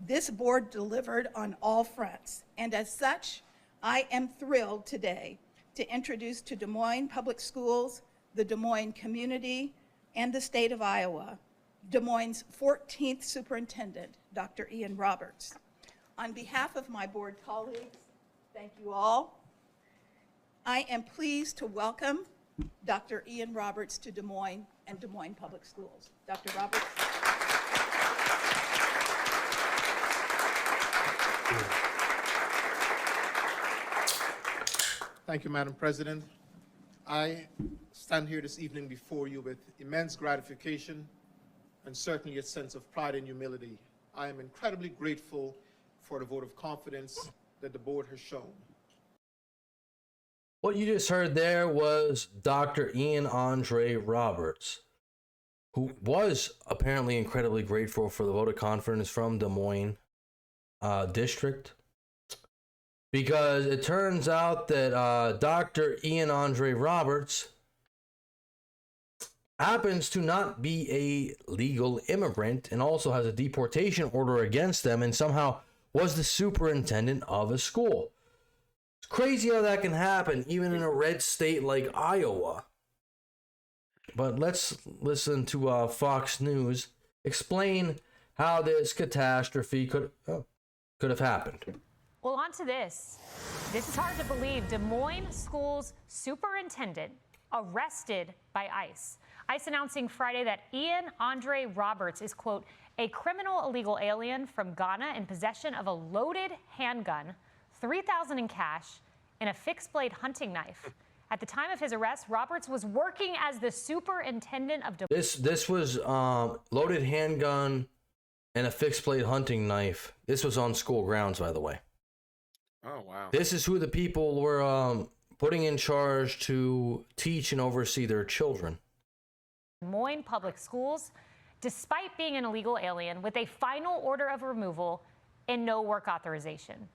This board delivered on all fronts, and as such, I am thrilled today to introduce to Des Moines Public Schools, the Des Moines community, and the state of Iowa, Des Moines' 14th superintendent, Dr. Ian Roberts. On behalf of my board colleagues, thank you all. I am pleased to welcome Dr. Ian Roberts to Des Moines and Des Moines Public Schools. Dr. Roberts. Thank you, Madam President. I stand here this evening before you with immense gratification and certainly a sense of pride and humility. I am incredibly grateful for the vote of confidence that the board has shown. What you just heard there was Dr. Ian Andre Roberts, who was apparently incredibly grateful for the vote of confidence from Des Moines district. Because it turns out that Dr. Ian Andre Roberts happens to not be a legal immigrant and also has a deportation order against them and somehow was the superintendent of a school. It's crazy how that can happen even in a red state like Iowa. But let's listen to Fox News explain how this catastrophe could have happened. Well, on to this. This is hard to believe. Des Moines Schools superintendent arrested by ICE. ICE announcing Friday that Ian Andre Roberts is, quote, a criminal illegal alien from Ghana in possession of a loaded handgun, $3,000 in cash, and a fixed-blade hunting knife. At the time of his arrest, Roberts was working as the superintendent of Des Moines. This was loaded handgun and a fixed-blade hunting knife. This was on school grounds, by the way. Oh, wow. This is who the people were putting in charge to teach and oversee their children. Des Moines Public Schools, despite being an illegal alien with a final order of removal and no work authorization.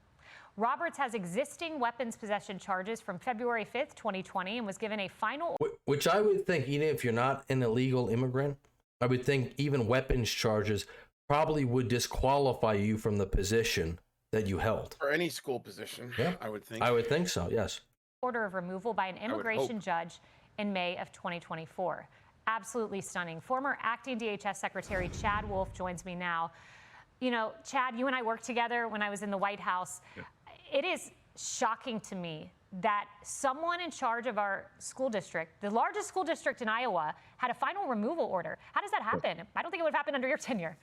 Roberts has existing weapons possession charges from February 5th, 2020, and was given a final... Which I would think, even if you're not an illegal immigrant, I would think even weapons charges probably would disqualify you from the position that you held. For any school position, yeah. I would think. I would think so, yes. Order of removal by an immigration judge in May of 2024. Absolutely stunning. Former acting DHS Secretary Chad Wolf joins me now. You know, Chad, you and I worked together when I was in the White House. Yeah. It is shocking to me that someone in charge of our school district, the largest school district in Iowa, had a final removal order. How does that happen? I don't think it would have happened under your tenure.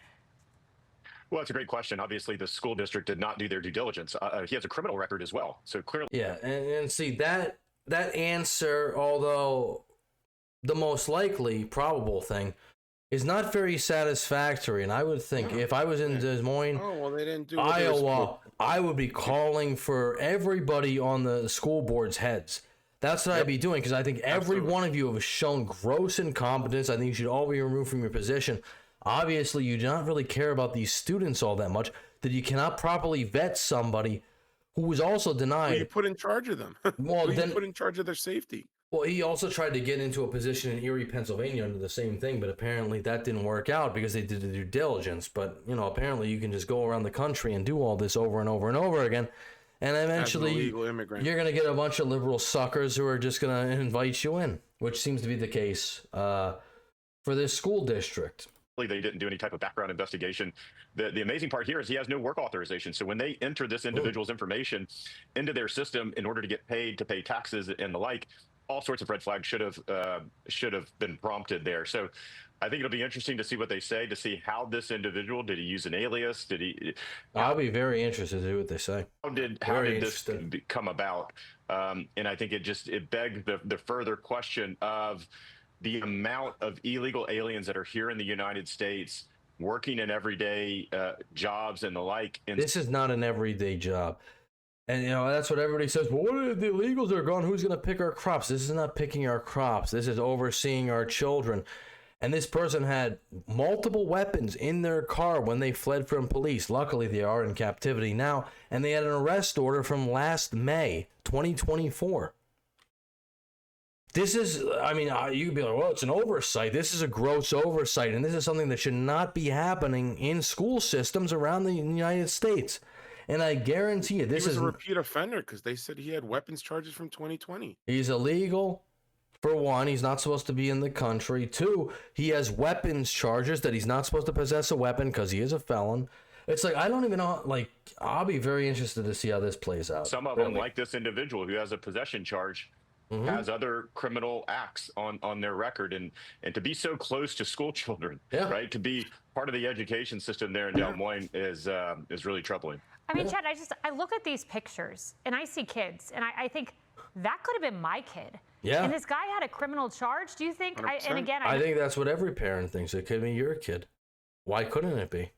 Well, it's a great question. Obviously, the school district did not do their due diligence. He has a criminal record as well. So clearly. Yeah, and see, that answer, although the most likely probable thing, is not very satisfactory. And I would think if I was in Des Moines, they didn't do Iowa, I would be calling for everybody on the school board's heads. That's what I'd be doing, because I think every one of you have shown gross incompetence. I think you should all be removed from your position. Obviously, you do not really care about these students all that much, that you cannot properly vet somebody who was also denied. Well, you put in charge of them. Well, then you put in charge of their safety. Well, he also tried to get into a position in Erie, Pennsylvania under the same thing, but apparently that didn't work out because they did the due diligence. But, you know, apparently you can just go around the country and do all this over and over and over again. And eventually you're going to get a bunch of liberal suckers who are just going to invite you in, which seems to be the case for this school district. They didn't do any type of background investigation. The amazing part here is he has no work authorization. So when they enter this individual's information into their system in order to get paid, to pay taxes and the like, all sorts of red flags should have been prompted there. So I think it'll be interesting to see what they say, to see how this individual, did he use an alias? Did he? I'll be very interested to see what they say. How did this come about? And I think it begged the further question of the amount of illegal aliens that are here in the United States working in everyday jobs and the like. This is not an everyday job. And, you know, that's what everybody says. Well, what if the illegals are gone? Who's going to pick our crops? This is not picking our crops. This is overseeing our children. And this person had multiple weapons in their car when they fled from police. Luckily, they are in captivity now. And they had an arrest order from last May, 2024. This is, I mean, you could be like, well, it's an oversight. This is a gross oversight, and this is something that should not be happening in school systems around the United States. And I guarantee you, this He was is a repeat offender because they said he had weapons charges from 2020. he's illegal. For one, he's not supposed to be in the country. Two, he has weapons charges that he's not supposed to possess a weapon because he is a felon. It's like, I don't even know, like, I'll be very interested to see how this plays out. Some of them, like this individual who has a possession charge, has other criminal acts on their record, and to be so close to school children, right? To be part of the education system there in Des Moines is really troubling. I mean, Chad, I look at these pictures and I see kids, and I think that could have been my kid. Yeah. And this guy had a criminal charge. Do you think? I think that's what every parent thinks. It could be your kid. Why couldn't it be?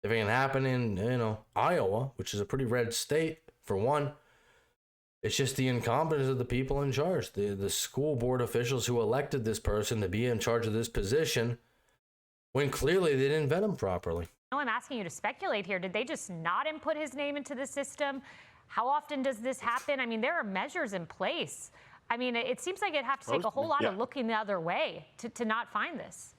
If it can happen in, Iowa, which is a pretty red state, for one, it's just the incompetence of the people in charge. The school board officials who elected this person to be in charge of this position, when clearly they didn't vet him properly. No, I'm asking you to speculate here. Did they just not input his name into the system? How often does this happen? I mean, there are measures in place. I mean, it seems like it'd have to take a whole lot of looking the other way to not find this.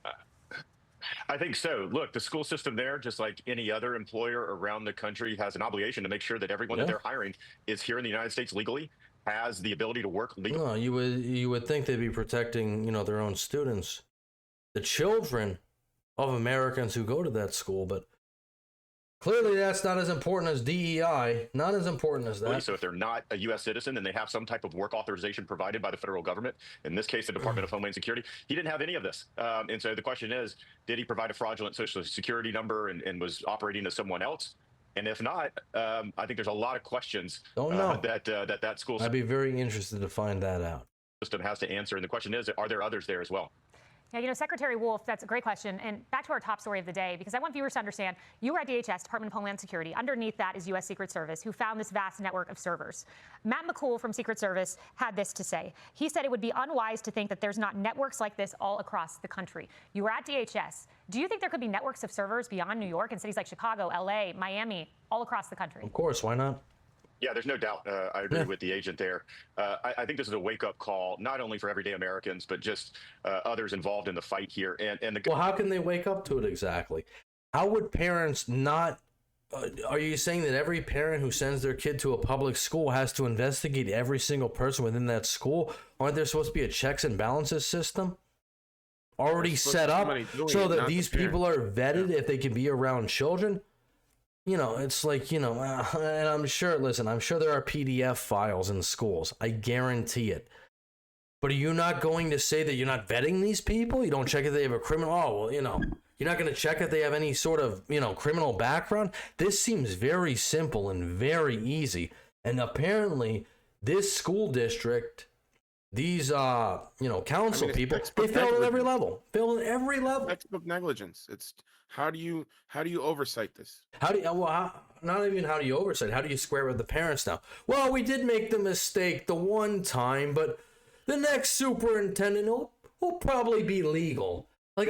I think so. Look, the school system there, just like any other employer around the country, has an obligation to make sure that everyone that they're hiring is here in the United States legally, has the ability to work legally. No, you would think they'd be protecting, their own students, the children of Americans who go to that school, but clearly that's not as important as DEI, not as important as that. So if they're not a U.S. citizen and they have some type of work authorization provided by the federal government, in this case, the Department of Homeland Security, he didn't have any of this. And so the question is, did he provide a fraudulent social security number and was operating as someone else? And if not, I think there's a lot of questions that school I'd be very interested to find that out. System has to answer. And the question is, are there others there as well? Yeah, Secretary Wolf, that's a great question. And back to our top story of the day, because I want viewers to understand, you were at DHS, Department of Homeland Security. Underneath that is U.S. Secret Service, who found this vast network of servers. Matt McCool from Secret Service had this to say. He said it would be unwise to think that there's not networks like this all across the country. You were at DHS. Do you think there could be networks of servers beyond New York in cities like Chicago, L.A., Miami, all across the country? Of course, why not? Yeah, there's no doubt. I agree with the agent there. I think this is a wake-up call, not only for everyday Americans, but just others involved in the fight here. Well, how can they wake up to it exactly? How would parents not... are you saying that every parent who sends their kid to a public school has to investigate every single person within that school? Aren't there supposed to be a checks and balances system already set up so that these people are vetted if they can be around children? It's like, and I'm sure there are PDF files in schools. I guarantee it. But are you not going to say that you're not vetting these people? You don't check if they have a criminal, you're not going to check if they have any sort of, criminal background? This seems very simple and very easy. And apparently this school district, these, council people, they failed at every level. Textbook negligence. It's how do you oversight this? Not even how do you oversight? How do you square with the parents now? Well, we did make the mistake the one time, but the next superintendent will probably be legal. Like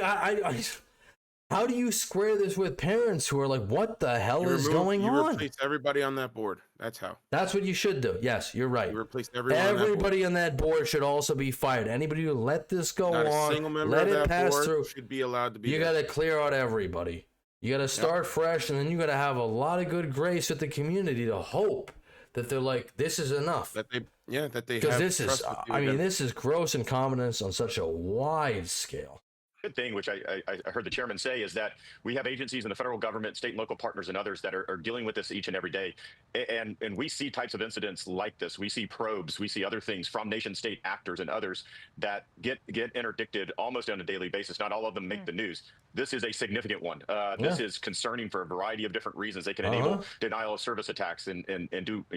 how do you square this with parents who are like, what the hell is going on? You replace everybody on that board. That's how. That's what you should do. Yes, you're right. You replace everyone. Everybody on that board should also be fired. Anybody who let this go Not on, a single member let of it that pass board through. Should be allowed to be. You got to clear out everybody. You got to start fresh, and then you got to have a lot of good grace with the community to hope that they're like, this is enough. That they because this is, this is gross incompetence on such a wide scale. Good thing, which I heard the chairman say, is that we have agencies in the federal government, state and local partners, and others that are dealing with this each and every day. And we see types of incidents like this. We see probes. We see other things from nation state actors and others that get interdicted almost on a daily basis. Not all of them make the news. This is a significant one. This is concerning for a variety of different reasons. They can enable denial of service attacks and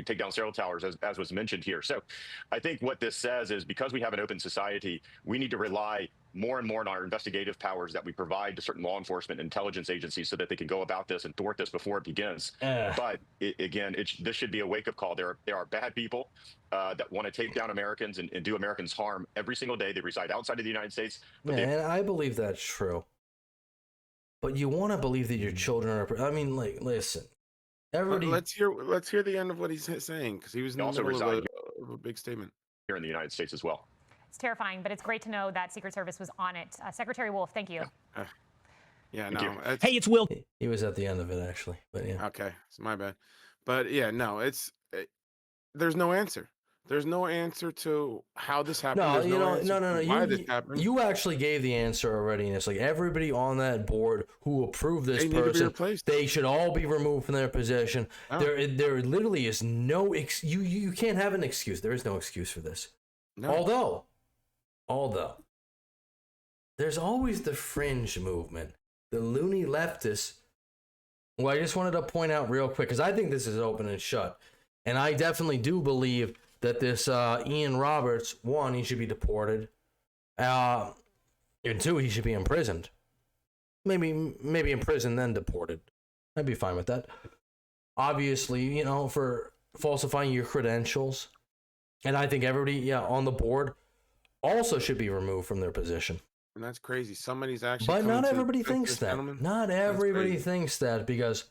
take down cell towers, as was mentioned here. So I think what this says is, because we have an open society, we need to rely more and more on our investigative powers that we provide to certain law enforcement intelligence agencies so that they can go about this and thwart this before it begins. But this should be a wake-up call. There are bad people that want to take down Americans and do Americans harm every single day. They reside outside of the United States. And I believe that's true. But you want to believe that your children are... listen. Everybody... Let's hear the end of what he's saying, because he was in the middle of a big statement. Here in the United States as well. It's terrifying, but it's great to know that Secret Service was on it. Secretary Wolf, thank you. Yeah, Thank no. you. It's, Hey, it's Will. He was at the end of it actually, but yeah. okay, it's my bad. But yeah, no, there's no answer. There's no answer to how this happened. No, There's you know, answer no. to why this happened. You actually gave the answer already, and it's like everybody on that board who approved this They need to be person, replaced. they should all be removed from their position. Oh. There literally is no you can't have an excuse. There is no excuse for this. No. Although, there's always the fringe movement, the loony leftists. Well, I just wanted to point out real quick because I think this is open and shut, and I definitely do believe that this Ian Roberts, one, he should be deported, and two, he should be imprisoned. Maybe in prison then deported. I'd be fine with that. Obviously, you know, for falsifying your credentials, and I think everybody, on the board, also should be removed from their position. And that's crazy. Somebody's actually. But coming not to everybody defend thinks this that. gentleman. Not That's everybody crazy. thinks that because,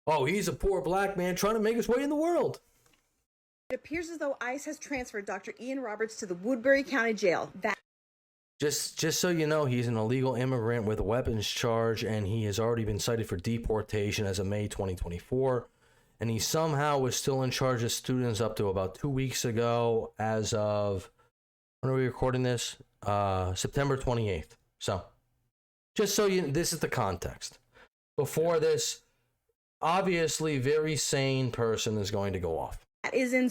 oh, he's a poor black man trying to make his way in the world. It appears as though ICE has transferred Dr. Ian Roberts to the Woodbury County Jail. Just so you know, he's an illegal immigrant with a weapons charge, and he has already been cited for deportation as of May 2024. And he somehow was still in charge of students up to about 2 weeks ago, as of, when are we recording this? September 28th. So, just so you, this is the context. Before this, obviously, very sane person is going to go off. That is in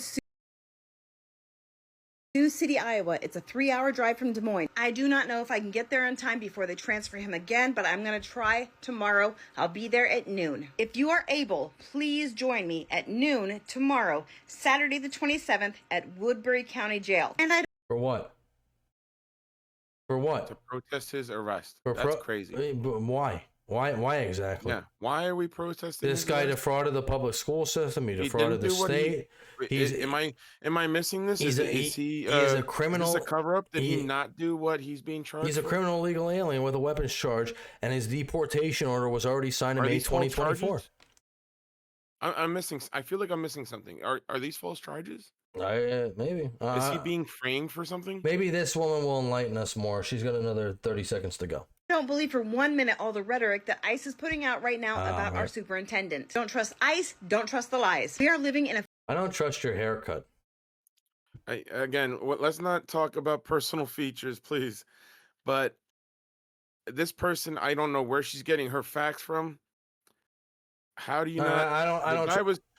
Sioux City, Iowa. It's a 3-hour drive from Des Moines. I do not know if I can get there on time before they transfer him again, but I'm going to try tomorrow. I'll be there at noon. If you are able, please join me at noon tomorrow, Saturday the 27th at Woodbury County Jail. And I For what? For what? To protest his arrest. For That's crazy. But why? Why exactly? Yeah. Why are we protesting? This his guy arrest? defrauded the public school system. He He defrauded didn't the do what state. He's Am I missing this? he's Is he he is a criminal. Is this a cover up? Did he he- not do what he's being charged? He's a for? criminal illegal alien with a weapons charge, and his deportation order was already signed in Are May these false 2024. charges? I'm missing. I feel like I'm missing something. Are these false charges? Maybe. Is he being framed for something? Maybe this woman will enlighten us more. She's got another 30 seconds to go. don't believe for 1 minute all the rhetoric that ICE is putting out right now about our right. superintendent. Don't trust ICE. Don't trust the lies. We are living in a I don't trust your haircut. Let's not talk about personal features, please. But this person, I don't know where she's getting her facts from. How do you not?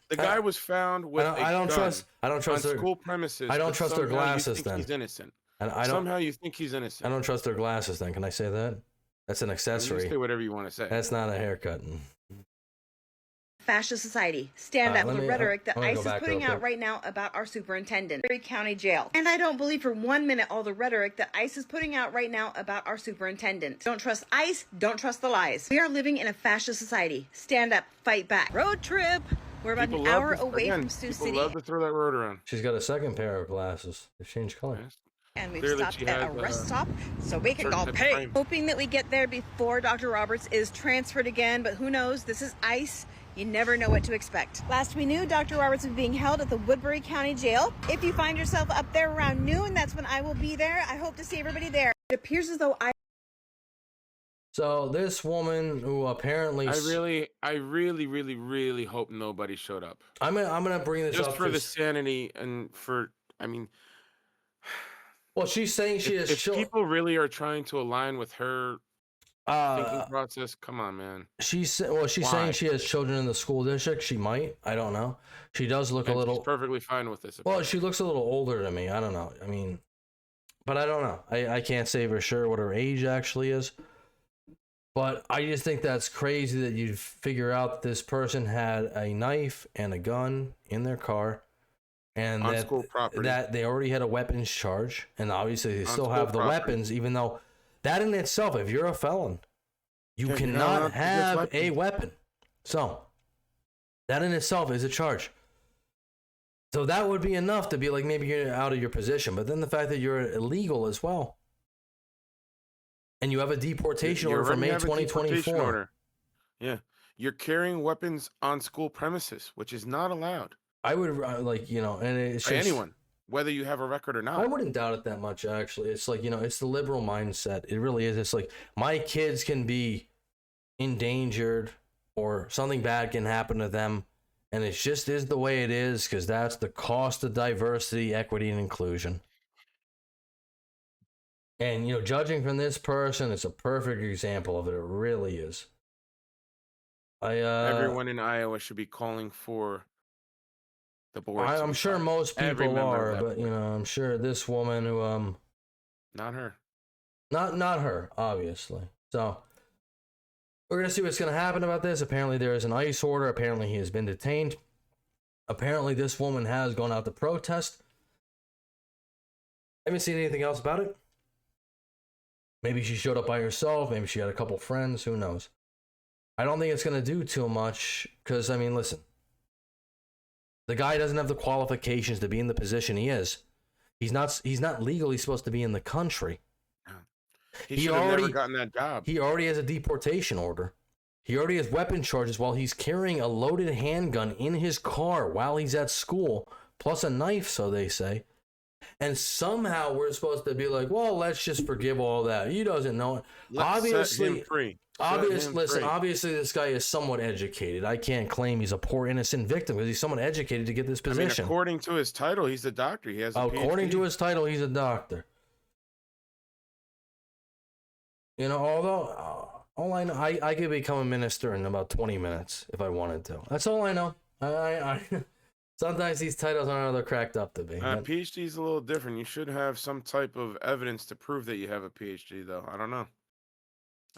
The guy was found with I don't trust on their school premises. I don't but trust their somehow you glasses think then. He's innocent. and I don't Somehow you think he's innocent. I don't trust their glasses then. Can I say that? That's an You accessory. say whatever you want to say. That's not a haircut. fascist society. Stand up let with the me- rhetoric that I'm gonna ICE go is back putting real out quick. right now about our superintendent, Woodbury County Jail. And I don't believe for 1 minute all the rhetoric that ICE is putting out right now about our superintendent. Don't trust ICE. Don't trust the lies. We are living in a fascist society. Stand up, fight back. Road trip. We're about People an love hour to- away again, from Sioux people City. love to throw that word around. She's got a second pair of glasses. They've changed color. Yes. And we've Clearly stopped she at has, a rest stop so we can certain go type of pay. frame. Hoping that we get there before Dr. Roberts is transferred again, but who knows? This is ICE. You never know what to expect. Last we knew, Dr. Roberts was being held at the Woodbury County Jail. If you find yourself up there around noon, that's when I will be there. I hope to see everybody there. It appears as though So this woman who apparently I really hope nobody showed up. I'm gonna bring this Just up for the 'cause- sanity and well, she's saying she if has people really are trying to align with her thinking uh process, come on, man. she's saying Why? she has children in the school district. She might. I don't know. She does look a And little she's perfectly fine with this. well, she looks a little older to me. I don't know. I mean, but I don't know. I can't say for sure what her age actually is. But I just think that's crazy that you figure out that this person had a knife and a gun in their car, and On school property. that they already had a weapons charge, and obviously they On still school have the property. weapons, even though that in itself, if you're a felon, you Yeah, you're not cannot allowed to possess have a weapons. weapon. So that in itself is a charge. So that would be enough to be like maybe you're out of your position, but then the fact that you're illegal as well. And you have a deportation You order for already May have a deportation 2024. order. Yeah, you're carrying weapons on school premises, which is not allowed I would and it's by just anyone. whether you have a record or not. I wouldn't doubt it that much, actually. It's like, it's the liberal mindset. It really is. It's like, my kids can be endangered or something bad can happen to them, and it just is the way it is because that's the cost of diversity, equity, and inclusion. And, judging from this person, it's a perfect example of it. It really is. Everyone in Iowa should be calling for the board. I'm sure most people are, but I'm sure this woman who not her. Not her, obviously. So we're gonna see what's gonna happen about this. Apparently there is an ICE order. Apparently he has been detained. Apparently this woman has gone out to protest. I haven't seen anything else about it. Maybe she showed up by herself. Maybe she had a couple friends. Who knows? I don't think it's gonna do too much because, listen. The guy doesn't have the qualifications to be in the position he is. He's not legally supposed to be in the country. He should have never gotten that job. He already has a deportation order. He already has weapon charges while he's carrying a loaded handgun in his car while he's at school, plus a knife, so they say. And somehow we're supposed to be like, well, let's just forgive all that. He doesn't know it. Obviously, this guy is somewhat educated. I can't claim he's a poor innocent victim because he's somewhat educated to get this position. According to his title, he's a doctor. He has a PhD. According to his title, he's a doctor. Although all I know, I could become a minister in about 20 minutes if I wanted to. That's all I know. I sometimes these titles aren't all they're cracked up to be. PhD is a little different. You should have some type of evidence to prove that you have a PhD, though. I don't know.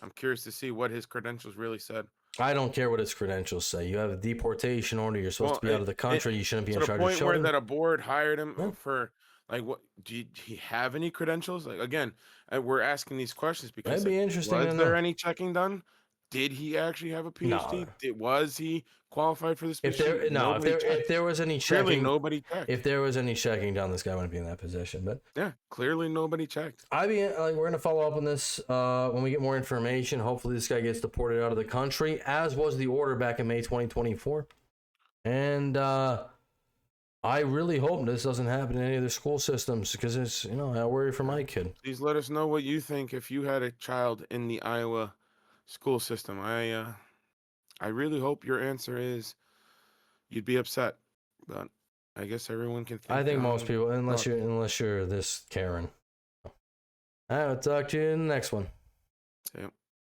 I'm curious to see what his credentials really said. I don't care what his credentials say. You have a deportation order. You're supposed to be out of the country. You shouldn't be in charge of children. To the point where that a board hired him for, what? Do he have any credentials? Again, we're asking these questions because that'd be interesting. Was there any checking done? Did he actually have a PhD? No. Was he qualified for this position? If there was any checking, clearly nobody checked. If there was any checking done, this guy wouldn't be in that position. But yeah, clearly nobody checked. We're gonna follow up on this when we get more information. Hopefully, this guy gets deported out of the country, as was the order back in May 2024. And I really hope this doesn't happen in any of the school systems because it's I worry for my kid. Please let us know what you think if you had a child in the Iowa school system. I really hope your answer is you'd be upset, but I guess everyone can think. I think most people, unless you're this Karen. All right, I'll talk to you in the next one. Yeah.